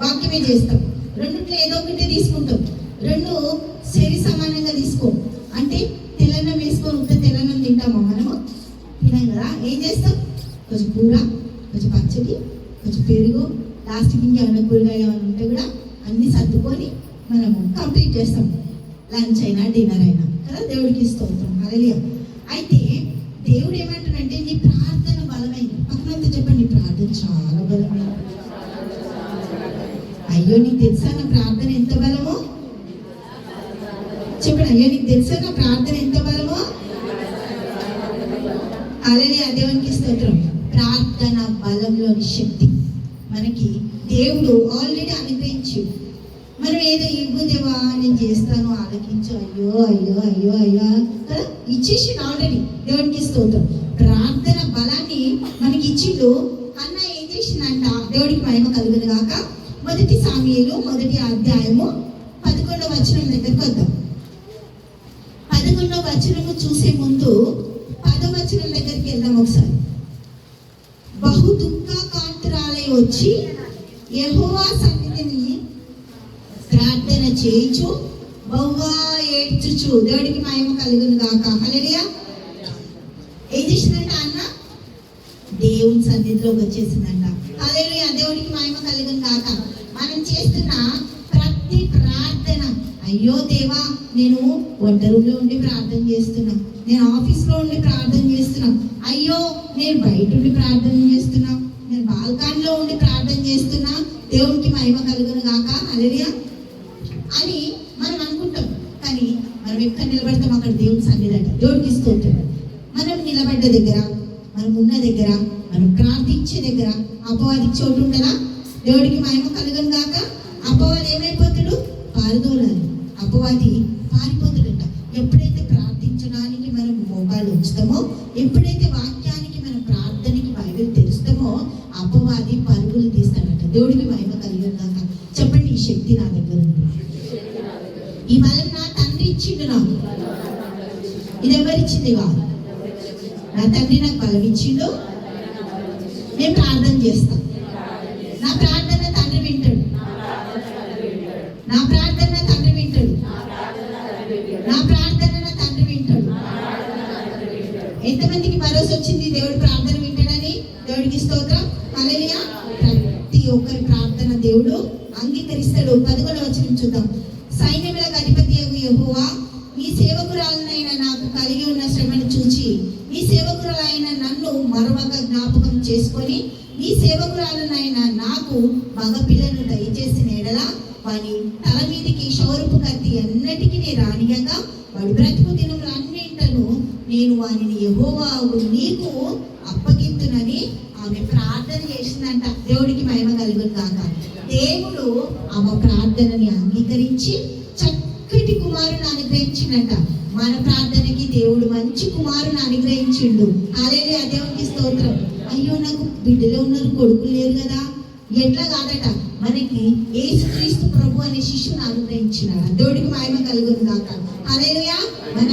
వాక్యమే చేస్తాం. రెండిట్లో ఏదో ఒకటి తీసుకుంటాం. రెండు సరి సమానంగా తీసుకో. అంటే తెల్లన్నం వేసుకొని ఉంటే తెల్లన్నం తింటామా మనము? తినాం కదా. ఏం చేస్తాం? కొంచెం కూర, కొంచెం పచ్చడి, కొంచెం పెరుగు, లాస్ట్కి ఇంకేమైనా కూరగాయ ఏమైనా ఉంటే కూడా అన్నీ సర్దుకొని మనము కంప్లీట్ చేస్తాం. లంచ్ అయినా డిన్నర్ అయినా కదా. దేవుడికి స్తోత్రం. హల్లెలూయా. అయితే దేవుడు ఏమంటాడంటే నీ ప్రార్థన బలమైంది. పక్కనంతా చెప్పండి, నీ ప్రార్థన చాలా బలమైంది. అయ్యో నీకు తెలుసా నా ప్రార్థన ఎంత బలమో? చెప్పండి, అయ్యో నీకు తెలుసా నా ప్రార్థన ఎంత బలమో? హల్లెలూయా. దేవునికి స్తోత్రం. ప్రార్థన బలంలోని శక్తి మనకి దేవుడు ఆల్రెడీ అనుగ్రహించు. మనం ఏదో ఇవ్వదేవా నేను చేస్తాను ఆలకించు, అయ్యో అయ్యో అయ్యో అయ్యో కదా ఇచ్చేసి ఆల్రెడీ. దేవునికి స్తోత్రం. ప్రార్థన బలాన్ని మనకి ఇచ్చిండు. అన్న ఏం చేసిందంట? దేవుడికి మహిమ కలుగును గాక. 1 సాముయేలు 1వ అధ్యాయము 11వ వచనం దగ్గరకు వద్దాం. 11వ వచనము చూసే ముందు 10వ వచనం దగ్గరికి వెళ్దాం ఒకసారి. బహు దుఃఖాకాంతురాలై వచ్చి యెహోవా సన్నిధిని ప్రార్థన చేయించు, బహుగా ఏడ్చుచు. దేవుడికి మహిమ కలుగును గాక. హల్లెలూయా. ఏం చేసిందంట అన్న? దేవుని సన్నిధిలోకి వచ్చేసిందంట. హల్లెలూయా. దేవుడికి మహిమ కలుగును గాక. మనం చేస్తున్న ప్రతి ప్రార్థన, అయ్యో దేవా నేను వంట రూమ్లో ఉండి ప్రార్థన చేస్తున్నా, నేను ఆఫీస్లో ఉండి ప్రార్థన చేస్తున్నా, అయ్యో నేను బయట ఉండి ప్రార్థన చేస్తున్నా, నేను బాల్కాన్లో ఉండి ప్రార్థన చేస్తున్నా, దేవునికి మహిమ కలుగును గాక. హల్లెలూయా అని మనం అనుకుంటాం. కానీ మనం ఎక్కడ నిలబడతాం? అక్కడ దేవుని సన్నిధి అంట. దేవుడికి స్తోత్రం. మనం నిలబడ్డ దగ్గర, మనం ఉన్న దగ్గర, మనం ప్రార్థించే దగ్గర అపవాదికి చోటు ఉండదా? దేవుడికి మహిమ కలుగును గాక. అపవాది ఏమైపోతాడు? పారిదోలాలి. అపవాది పారిపోతాడంట. ఎప్పుడైతే ప్రార్థించడానికి మనం మోకాళ్ళు ఉంచుతామో, ఎప్పుడైతే వాక్యానికి మన ప్రార్థనకి బైబిల్ తెరుస్తామో, అపవాది పరుగులు తీస్తాడంట. దేవుడికి మహిమ కలుగును గాక. చెప్పండి, ఈ శక్తి నా దగ్గర ఉంది. ఈ బలం నా తండ్రి ఇచ్చిండు నాకు. ఇది ఎవరిచ్చింది కాదు. నా తండ్రి నాకు బలం ఇచ్చిండు. నేను ప్రార్థన చేస్తాను. నా ప్రార్థన తండ్రి వింటాడు. నా ప్రార్థన తండ్రి వింటాడు. నా ప్రార్థన నా తండ్రి వింటాడు. ఎంతమందికి భరోసా వచ్చింది దేవుడు ప్రార్థన వింటాడని? దేవుడికి స్తోత్రం. హల్లెలూయా. ప్రతి ఒక్కరి ప్రార్థన దేవుడు అంగీకరిస్తాడు. 11వ వచనం చూద్దాం. సైన్యములకు అధిపతి యెహోవా, నీ సేవకురాలనైన నాకు కలిగి ఉన్న శ్రమను చూచి నీ సేవకురాలైన నన్ను మరొక జ్ఞాపకం చేసుకొని నీ సేవకురాలనైన నాకు మగపిల్లను దయచేసిన ఎడల వాని తల మీదికి క్షౌరపు కత్తి ఎన్నటికీ నేను రానియక వాడి బ్రతుకు దినములు అన్నింటను నేను వానిని యెహోవావు నీకు అప్పగిత్తునని ఆమె ప్రార్థన చేసిందంట. దేవుడికి మహిమ కలుగును గాక. దేవుడు ఆమె ప్రార్థనని అంగీకరించి చక్కటి కుమారుని అనుగ్రహించిందంట. మన ప్రార్థనకి దేవుడు మంచి కుమారుని అనుగ్రహించిండు. హల్లెలూయా. దేవునికి స్తోత్రం. అయ్యో నాకు బిడ్డలో ఉన్నారు, కొడుకులు లేరు కదా. ఎట్లా కాదట, మనకి యేసుక్రీస్తు ప్రభు అనే శిష్యుని అనుగ్రహించినాడు. దేవుడికి మహిమ కలుగును గాక. హల్లెలూయా. మన